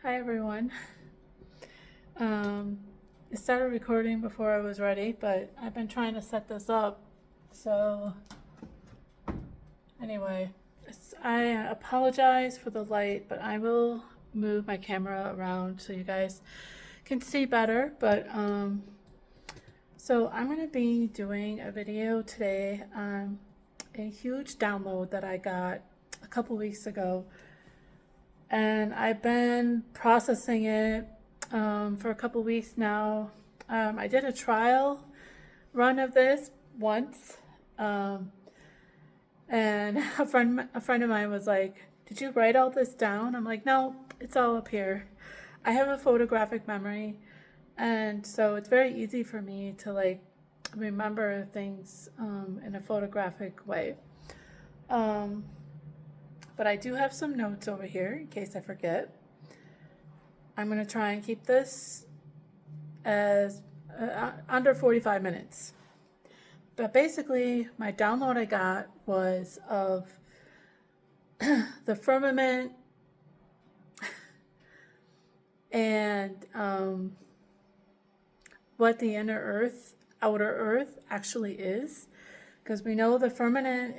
Hi everyone. I started recording before I was ready, but I've been trying to set this up. So anyway, I apologize for the light, but I will move my camera around so you guys can see better. But so I'm going to be doing a video today on a huge download that I got a couple weeks ago. And I've been processing it for a couple weeks now. I did a trial run of this once, and a friend of mine was like, "Did you write all this down?" I'm like, "No, it's all up here." I have a photographic memory, and so it's very easy for me to like remember things in a photographic way. But I do have some notes over here in case I forget. I'm going to try and keep this as under 45 minutes. But basically, my download I got was of the firmament and what the inner earth, outer earth actually is. Because we know the firmament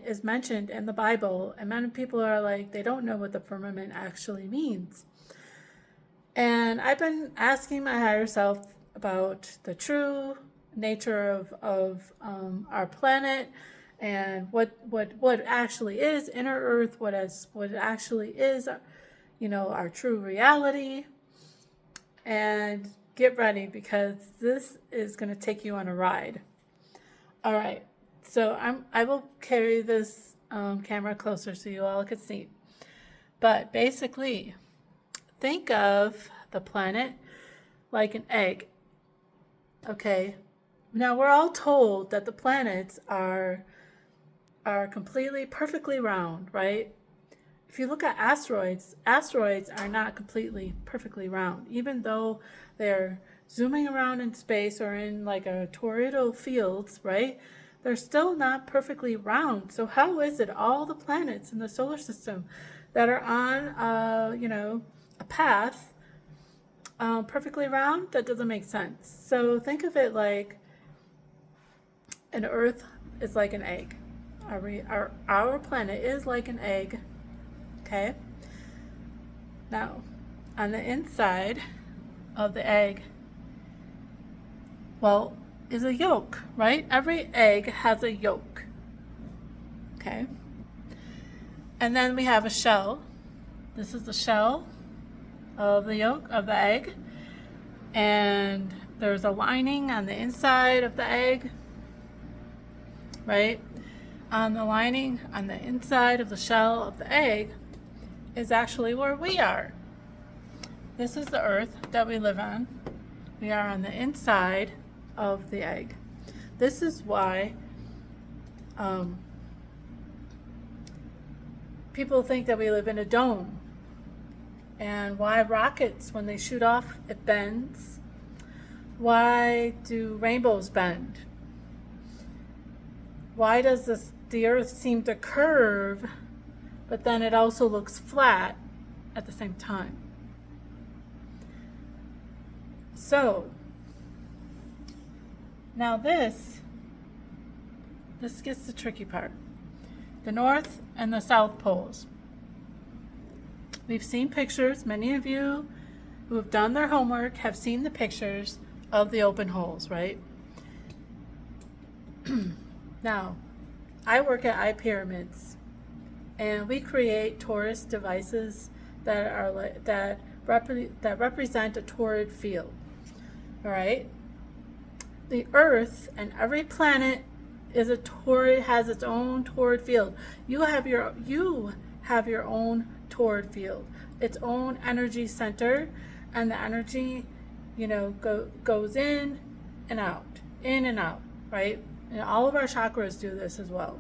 is mentioned in the Bible, and many people are like, they don't know what the firmament actually means. And I've been asking my higher self about the true nature of our planet and what actually is inner earth, what actually is, our true reality. And get ready, because this is going to take you on a ride. All right, so I will carry this camera closer so you all can see. But basically, think of the planet like an egg. Okay, now we're all told that the planets are completely perfectly round, right? If you look at asteroids are not completely perfectly round, even though they're zooming around in space or in like a tornado fields, right? They're still not perfectly round. So how is it all the planets in the solar system that are on, a path perfectly round? That doesn't make sense. So think of it like an Earth is like an egg. Our planet is like an egg. Okay. Now, on the inside of the egg, well, is a yolk, right? Every egg has a yolk. Okay. And then we have a shell. This is the shell of the yolk of the egg. And there's a lining on the inside of the egg, right? On the lining on the inside of the shell of the egg is actually where we are. This is the earth that we live on. We are on the inside of the egg. This is why people think that we live in a dome, and why rockets, when they shoot off, it bends. Why do rainbows bend? Why does the earth seem to curve, but then it also looks flat at the same time? So now this gets the tricky part. The North and the South Poles. We've seen pictures. Many of you who have done their homework have seen the pictures of the open holes, right? Now, I work at iPyramids, and we create torus devices that represent a toroid field. All right. The Earth and every planet has its own toroid field. You have your own toroid field, its own energy center, and the energy, goes in and out, right? And all of our chakras do this as well.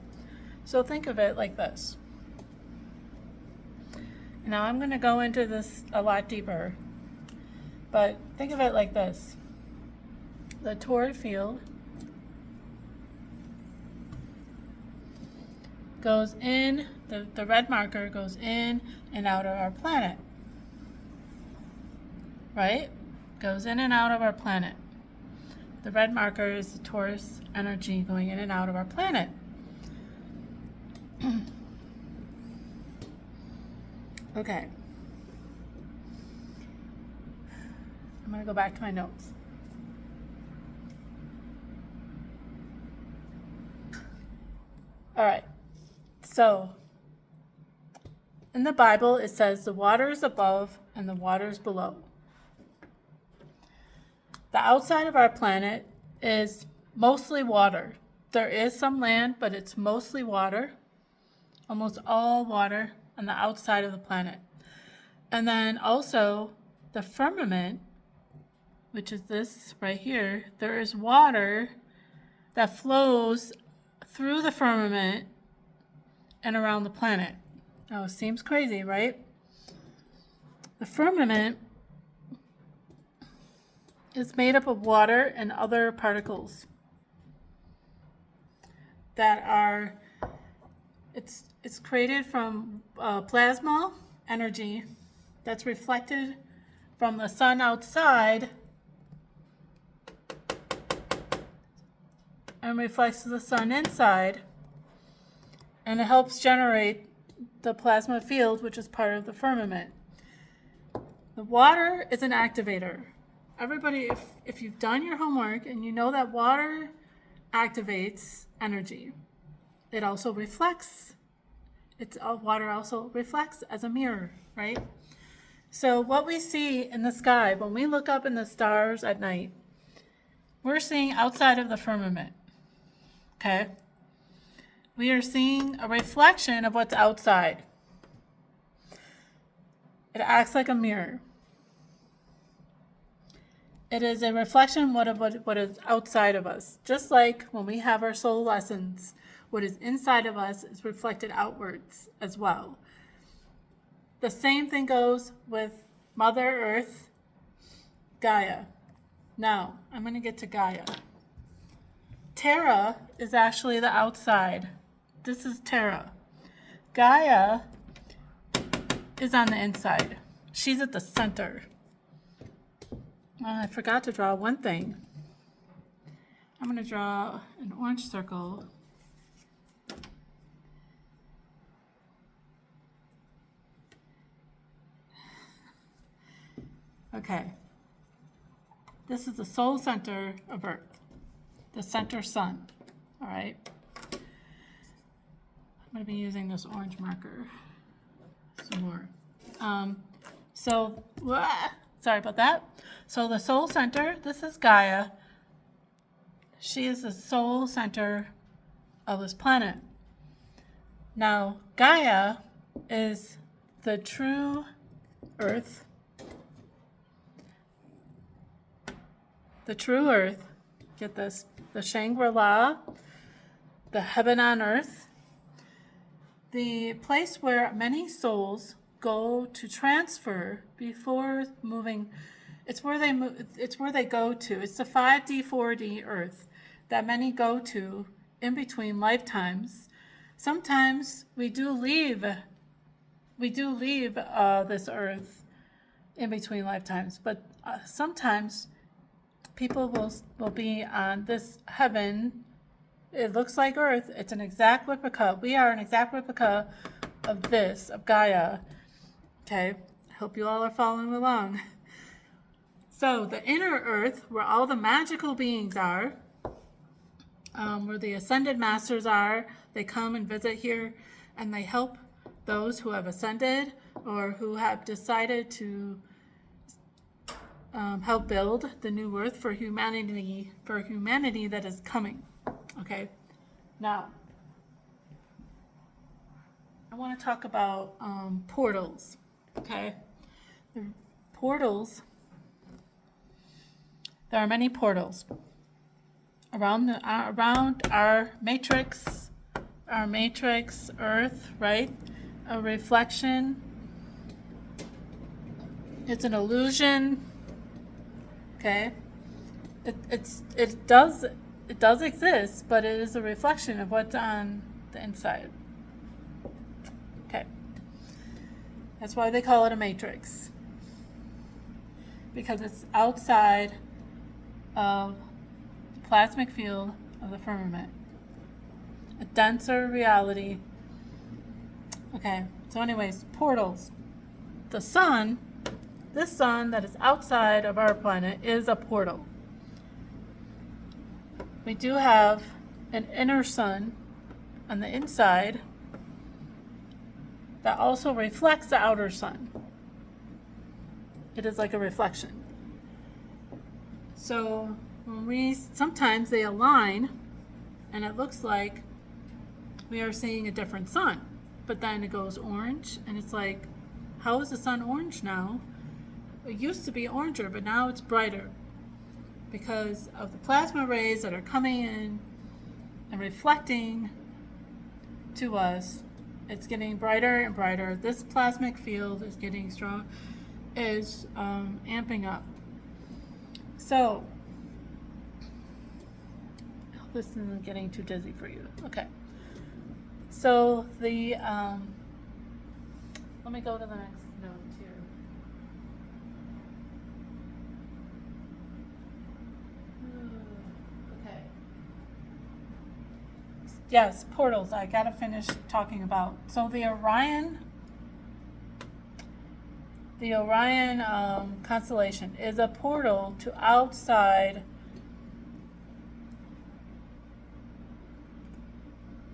So think of it like this. Now I'm going to go into this a lot deeper, but think of it like this. The toroid field goes in, the red marker goes in and out of our planet. right? Goes in and out of our planet. The red marker is the Taurus energy going in and out of our planet. Okay. I'm going to go back to my notes. All right. So, in the Bible, it says the waters above and the waters below. The outside of our planet is mostly water. There is some land, but it's mostly water. Almost all water on the outside of the planet. And then also the firmament, which is this right here, there is water that flows through the firmament and around the planet. Now it seems crazy, right? The firmament is made up of water and other particles that are, it's created from plasma energy that's reflected from the sun outside and reflects to the sun inside, and it helps generate the plasma field, which is part of the firmament. The water is an activator. Everybody, if you've done your homework and you know that water activates energy, it also reflects. Water also reflects as a mirror, right? So what we see in the sky, when we look up in the stars at night, we're seeing outside of the firmament, okay? We are seeing a reflection of what's outside. It acts like a mirror. It is a reflection of what is outside of us. Just like when we have our soul lessons, what is inside of us is reflected outwards as well. The same thing goes with Mother Earth, Gaia. Now, I'm going to get to Gaia. Terra is actually the outside. This is Terra. Gaia is on the inside. She's at the center. I forgot to draw one thing. I'm going to draw an orange circle. Okay. This is the soul center of Earth, the center sun. All right. I'm going to be using this orange marker some more. Sorry about that. So the soul center, this is Gaia. She is the soul center of this planet. Now, Gaia is the true Earth. The true Earth, get this, the Shangri-La, the heaven on earth, the place where many souls go to transfer before moving. It's where they move. It's where they go to. It's the 5D, 4D Earth that many go to in between lifetimes. Sometimes we do leave this Earth in between lifetimes, but sometimes people will be on this heaven. It looks like Earth. It's an exact replica. We are an exact replica of Gaia. Okay, I hope you all are following along. So the inner Earth, where all the magical beings are, where the ascended masters are, they come and visit here, and they help those who have ascended or who have decided to help build the new Earth for humanity that is coming. Okay, now I want to talk about portals. Okay, the portals. There are many portals around our matrix, Earth, right? A reflection. It's an illusion. Okay, it does exist, but it is a reflection of what's on the inside. Okay, that's why they call it a matrix. because it's outside of the plasmic field of the firmament. A denser reality. Okay, so anyways, portals. The sun, this sun that is outside of our planet, is a portal. We do have an inner sun on the inside that also reflects the outer sun. It is like a reflection. So sometimes they align and it looks like we are seeing a different sun, but then it goes orange and it's like, how is the sun orange now? It used to be oranger, but now it's brighter because of the plasma rays that are coming in and reflecting to us. It's getting brighter and brighter. This plasmic field is getting strong, is amping up. So, I hope this isn't getting too dizzy for you. Okay. So the let me go to the next note here. Okay. Yes, portals. I gotta finish talking about. So the Orion constellation is a portal to outside.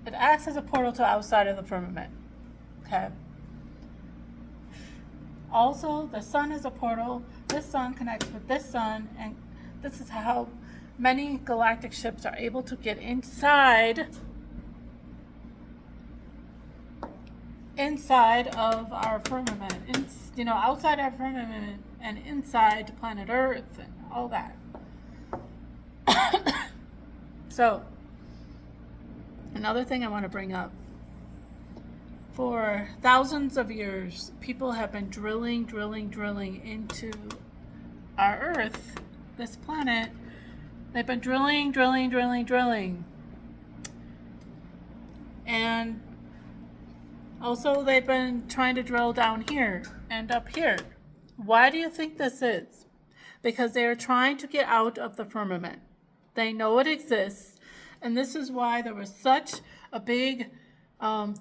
It acts as a portal to outside of the firmament. Okay. Also, the sun is a portal. This sun connects with this sun, and this is how many galactic ships are able to get inside of our firmament, outside our firmament and inside planet Earth and all that. So, another thing I want to bring up. For thousands of years, people have been drilling into our Earth, this planet. They've been drilling. And also they've been trying to drill down here and up here. Why do you think this is? Because they are trying to get out of the firmament. They know it exists, and this is why there was such a big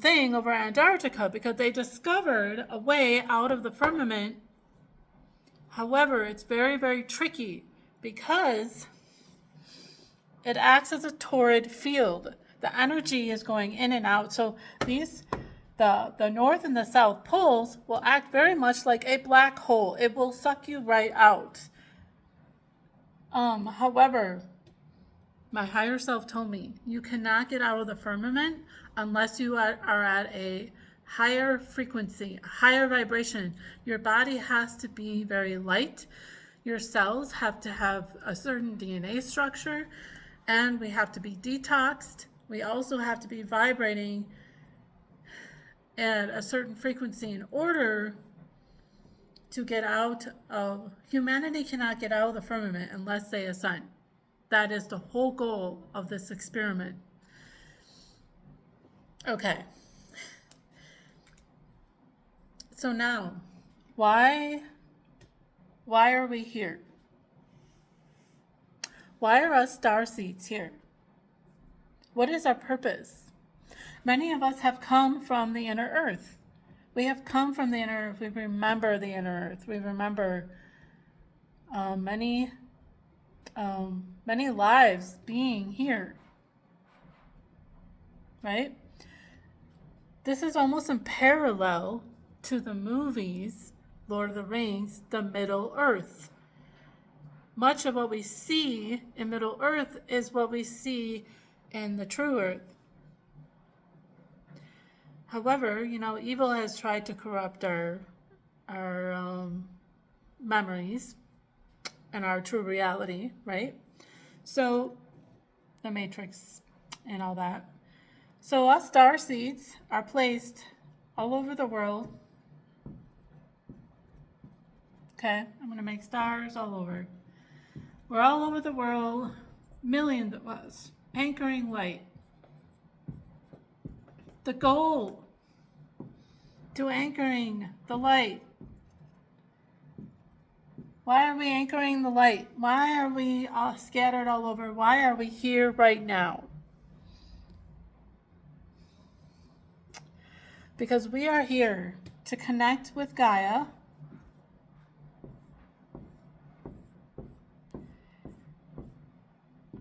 thing over Antarctica, because they discovered a way out of the firmament. However, it's very, very tricky because it acts as a torrid field. The energy is going in and out. So the north and the south poles will act very much like a black hole. It will suck you right out. However, my higher self told me you cannot get out of the firmament unless you are at a higher frequency, a higher vibration. Your body has to be very light. Your cells have to have a certain DNA structure, and we have to be detoxed. We also have to be vibrating at a certain frequency in order to get out of, humanity cannot get out of the firmament unless they ascend. That is the whole goal of this experiment. Okay. So now, why are we here? Why are us starseeds here? What is our purpose? Many of us have come from the inner earth. We have come from the inner earth. We remember the inner earth. We remember many lives being here. Right? This is almost in parallel to the movies, Lord of the Rings, the Middle Earth. Much of what we see in Middle Earth is what we see in the true Earth. However, evil has tried to corrupt our memories and our true reality, right? So, the Matrix and all that. So us starseeds are placed all over the world. Okay, I'm going to make stars all over. We're all over the world, millions of us, anchoring light. The goal to anchoring the light Why are we anchoring the light? Why are we all scattered all over? Why are we here right now? Because we are here to connect with Gaia.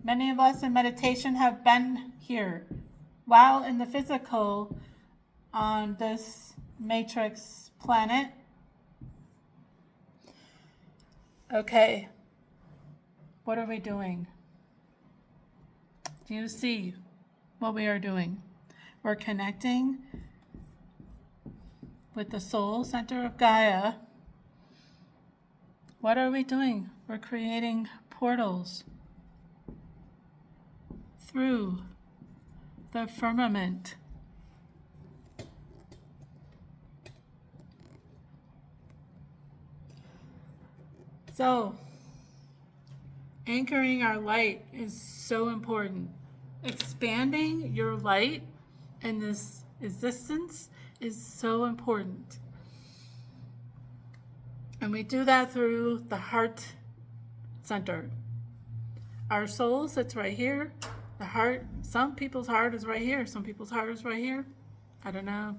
Many of us in meditation have been here, while in the physical on this matrix planet. Okay, what are we doing? Do you see what we are doing? We're connecting with the soul center of Gaia. What are we doing? We're creating portals through the firmament. So, anchoring our light is so important. Expanding your light in this existence is so important. And we do that through the heart center. Our soul sits right here. The heart, some people's heart is right here. Some people's heart is right here. I don't know.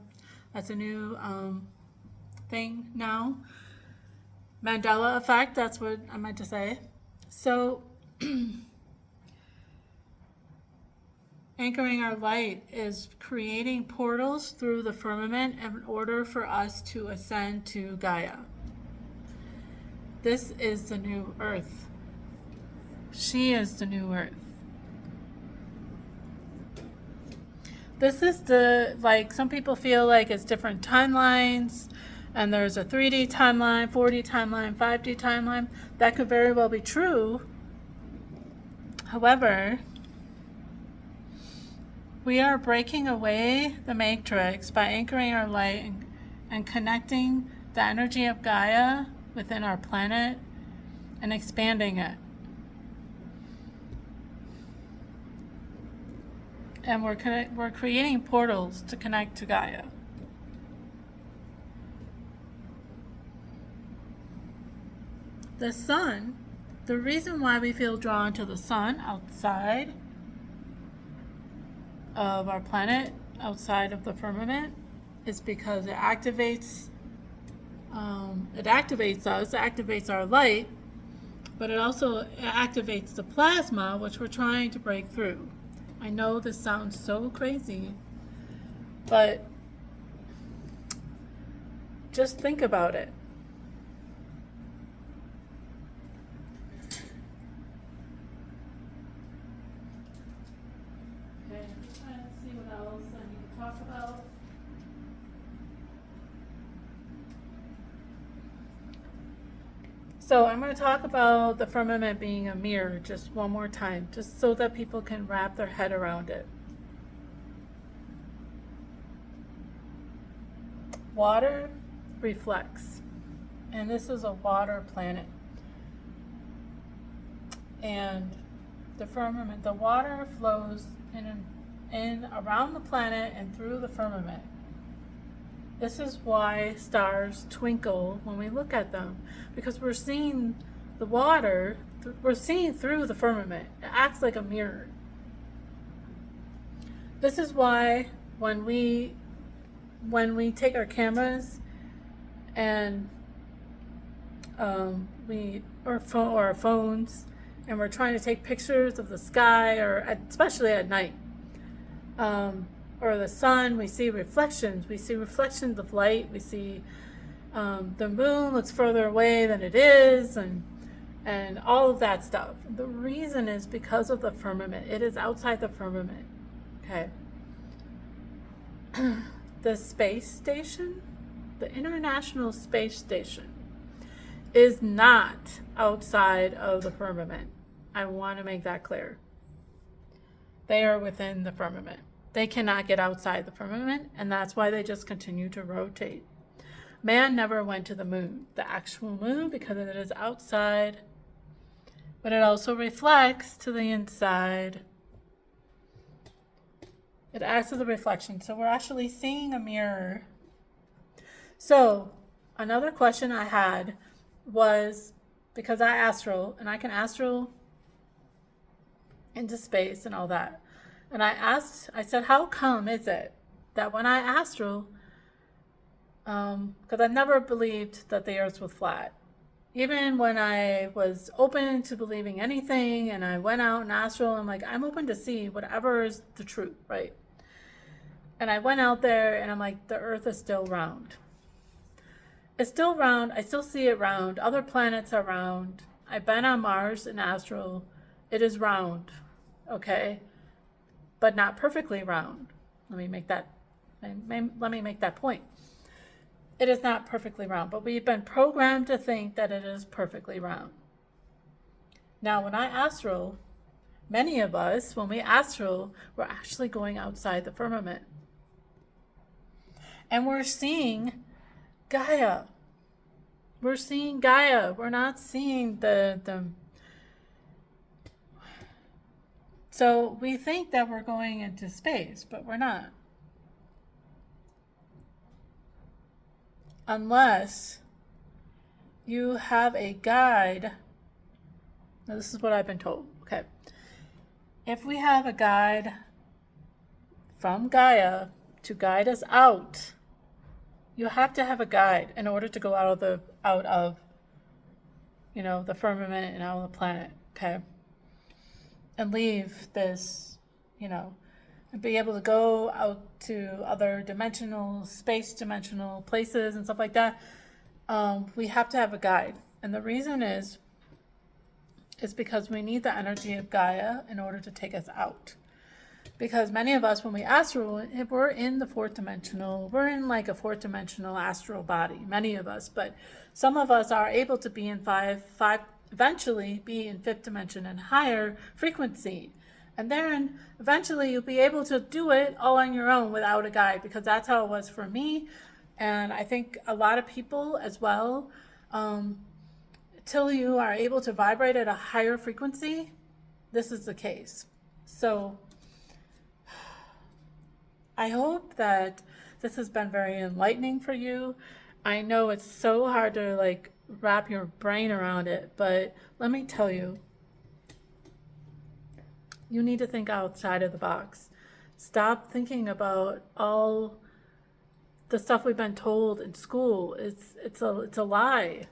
That's a new thing now. Mandela effect, that's what I meant to say. So, anchoring our light is creating portals through the firmament in order for us to ascend to Gaia. This is the new earth. She is the new earth. This is some people feel like it's different timelines, and there's a 3D timeline, 4D timeline, 5D timeline. That could very well be true. However, we are breaking away the matrix by anchoring our light and connecting the energy of Gaia within our planet and expanding it. And we're creating portals to connect to Gaia. The sun, the reason why we feel drawn to the sun outside of our planet, outside of the firmament, is because it activates us, it activates our light, but it also activates the plasma, which we're trying to break through. I know this sounds so crazy, but just think about it. Okay, I'm just trying to see what else I need to talk about. So I'm going to talk about the firmament being a mirror just one more time, just so that people can wrap their head around it. Water reflects, and this is a water planet. And the firmament, the water flows in around the planet and through the firmament. This is why stars twinkle when we look at them, because we're seeing the water, we're seeing through the firmament. It acts like a mirror. This is why when we take our cameras and or our phones, and we're trying to take pictures of the sky, or especially at night, or the sun, we see reflections. We see reflections of light. We see the moon looks further away than it is, and all of that stuff. The reason is because of the firmament. It is outside the firmament. Okay. The space station, the International Space Station, is not outside of the firmament. I want to make that clear. They are within the firmament. They cannot get outside the firmament, and that's why they just continue to rotate. Man never went to the moon, the actual moon, because it is outside, but it also reflects to the inside. It acts as a reflection, so we're actually seeing a mirror. So, another question I had was, because I astral, and I can astral into space and all that. And I said, how come is it that when I astral, because I've never believed that the earth was flat. Even when I was open to believing anything and I went out and astral, I'm like, I'm open to see whatever is the truth, right? And I went out there and I'm like, the earth is still round. It's still round. I still see it round. Other planets are round. I've been on Mars in astral. It is round, okay? But not perfectly round. Let me make that point. It is not perfectly round, but we've been programmed to think that it is perfectly round. Now, when I astral, many of us, when we astral, we're actually going outside the firmament. And we're seeing Gaia. We're seeing Gaia. We're not seeing the So we think that we're going into space, but we're not. Unless you have a guide. Now, this is what I've been told. Okay. If we have a guide from Gaia to guide us out, you have to have a guide in order to go out of the firmament and out of the planet, okay? And leave this, and be able to go out to other space dimensional places and stuff like that. We have to have a guide. And the reason is because we need the energy of Gaia in order to take us out. Because many of us, when we astral, we're in the we're in like a fourth dimensional astral body, many of us, but some of us are able to be in five, eventually be in fifth dimension and higher frequency. And then eventually you'll be able to do it all on your own without a guide, because that's how it was for me. And I think a lot of people as well, till you are able to vibrate at a higher frequency, this is the case. So I hope that this has been very enlightening for you. I know it's so hard to wrap your brain around it, but let me tell you, you need to think outside of the box. Stop thinking about all the stuff we've been told in school. It's a lie.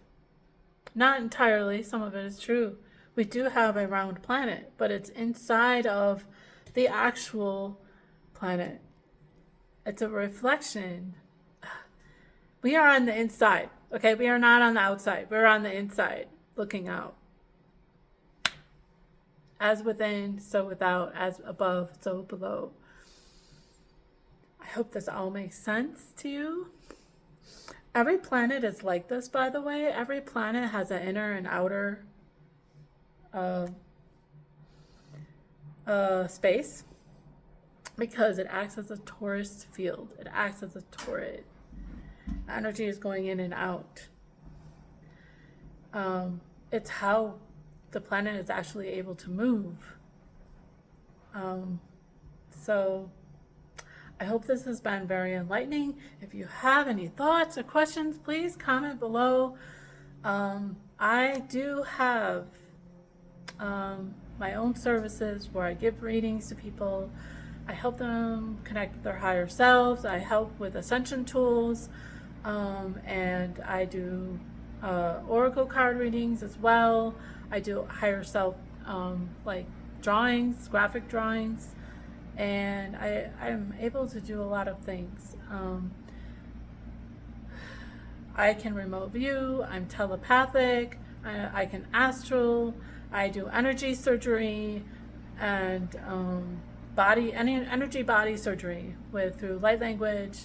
Not entirely. Some of it is true. We do have a round planet, but it's inside of the actual planet. It's a reflection. We are on the inside, okay? We are not on the outside. We're on the inside, looking out. As within, so without. As above, so below. I hope this all makes sense to you. Every planet is like this, by the way. Every planet has an inner and outer space, because it acts as a torus field. It acts as a torrid. Energy is going in and out. It's how the planet is actually able to move. So I hope this has been very enlightening. If you have any thoughts or questions, please comment below. I do have my own services where I give readings to people. I help them connect with their higher selves. I help with ascension tools, and I do oracle card readings as well. I do higher self drawings, graphic drawings, and I'm able to do a lot of things. I can remote view. I'm telepathic. I can astral. I do energy surgery and energy body surgery through light language.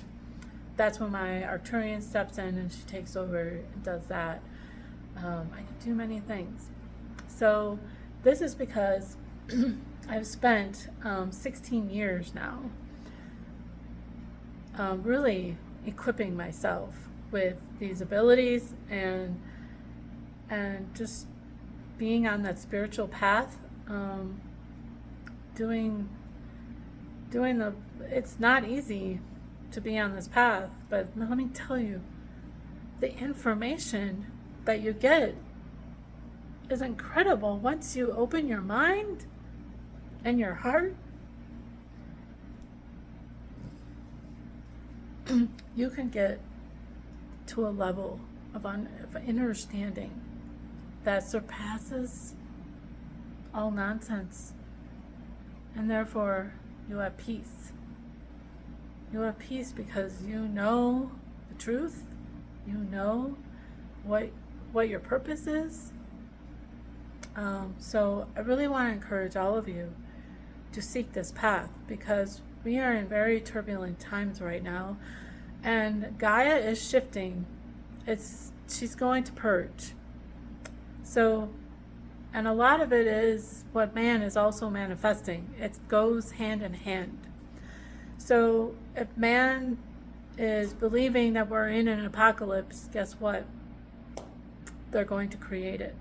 That's when my Arcturian steps in and she takes over and does that. I can do many things. So this is because I've spent 16 years now really equipping myself with these abilities and just being on that spiritual path, doing it's not easy to be on this path, but let me tell you, the information that you get is incredible. Once you open your mind and your heart, you can get to a level of understanding that surpasses all nonsense. And therefore, you have peace. You have peace because you know the truth. You know what your purpose is. So I really want to encourage all of you to seek this path, because we are in very turbulent times right now, and Gaia is shifting. She's going to purge. So, and a lot of it is what man is also manifesting. It goes hand in hand. So if man is believing that we're in an apocalypse, guess what? They're going to create it.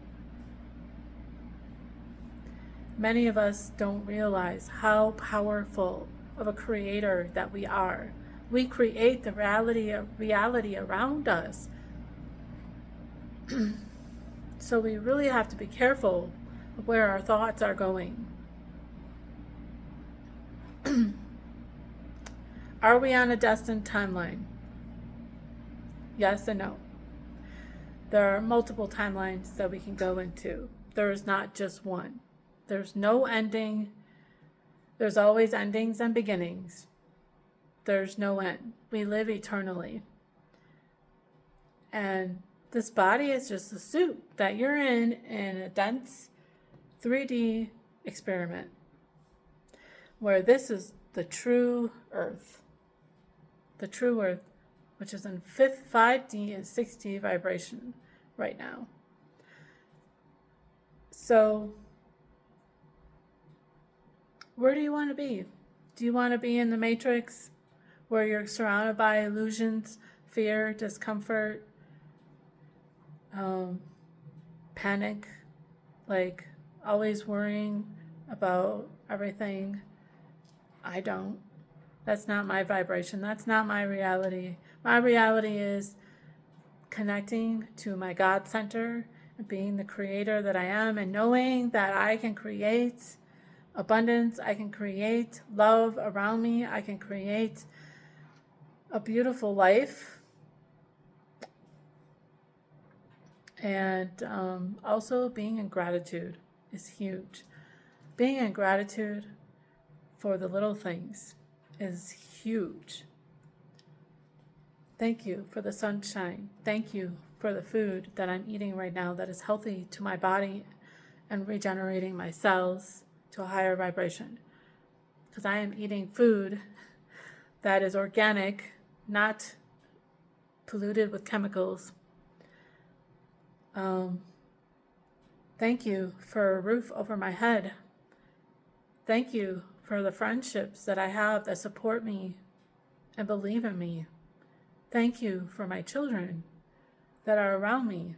Many of us don't realize how powerful of a creator that we are. We create the reality around us. So we really have to be careful of where our thoughts are going. Are we on a destined timeline? Yes and no. There are multiple timelines that we can go into. There is not just one. There's no ending. There's always endings and beginnings. There's no end. We live eternally. And this body is just a suit that you're in a dense 3D experiment, where this is the true earth. The true earth, which is in 5D and 6D vibration right now. So, where do you want to be? Do you want to be in the Matrix, where you're surrounded by illusions, fear, discomfort, panic, like always worrying about everything? I don't. That's not my vibration. That's not my reality. My reality is connecting to my God center, and being the creator that I am, and knowing that I can create abundance, I can create love around me, I can create a beautiful life. And also being in gratitude is huge. Being in gratitude for the little things is huge. Thank you for the sunshine. Thank you for the food that I'm eating right now that is healthy to my body and regenerating my cells to a higher vibration. Because I am eating food that is organic, not polluted with chemicals. Thank you for a roof over my head. Thank you for the friendships that I have that support me and believe in me. Thank you for my children that are around me,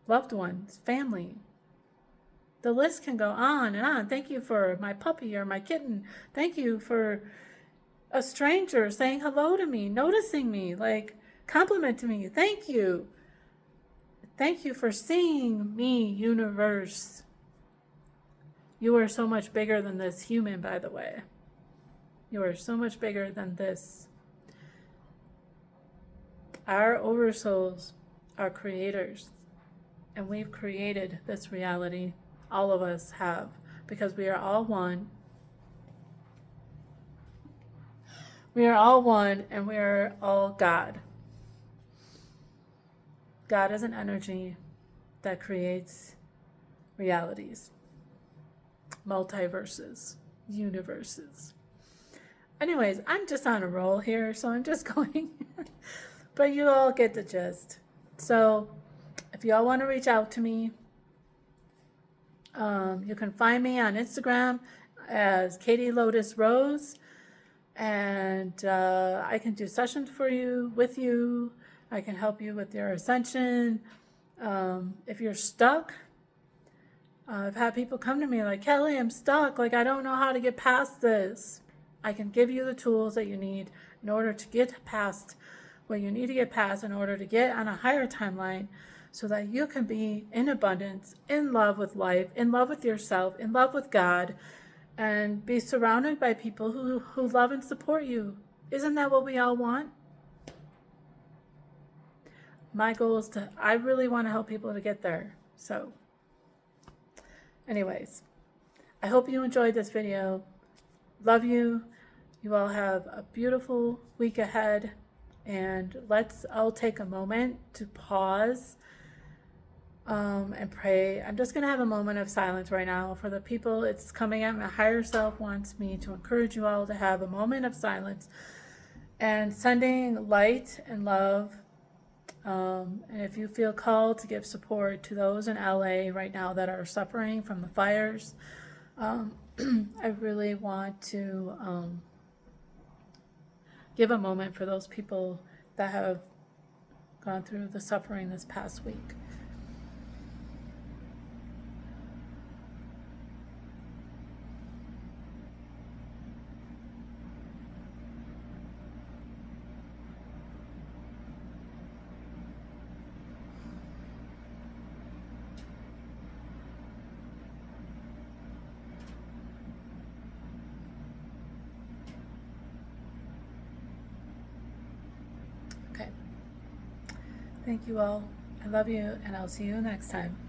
loved ones, family. The list can go on and on. Thank you for my puppy or my kitten. Thank you for a stranger saying hello to me, noticing me, like complimenting me. Thank you. Thank you for seeing me, universe. You are so much bigger than this human, by the way. You are so much bigger than this. Our oversouls are creators, and we've created this reality. All of us have, because we are all one. We are all one, and we are all God. God is an energy that creates realities, multiverses, universes. Anyways, I'm just on a roll here, so I'm just going. But you all get the gist. So if you all want to reach out to me, you can find me on Instagram as Katie Lotus Rose, and I can do sessions for you, with you. I can help you with your ascension. If you're stuck, I've had people come to me like, Kelly, I'm stuck. Like, I don't know how to get past this. I can give you the tools that you need in order to get past what you need to get past in order to get on a higher timeline so that you can be in abundance, in love with life, in love with yourself, in love with God, and be surrounded by people who love and support you. Isn't that what we all want? My goal is I really want to help people to get there. So anyways, I hope you enjoyed this video. Love you. You all have a beautiful week ahead. And I'll take a moment to pause and pray. I'm just going to have a moment of silence right now for the people. It's coming out. My higher self wants me to encourage you all to have a moment of silence and sending light and love. And if you feel called to give support to those in LA right now that are suffering from the fires, I really want to give a moment for those people that have gone through the suffering this past week. Okay. Thank you all. I love you, and I'll see you next time.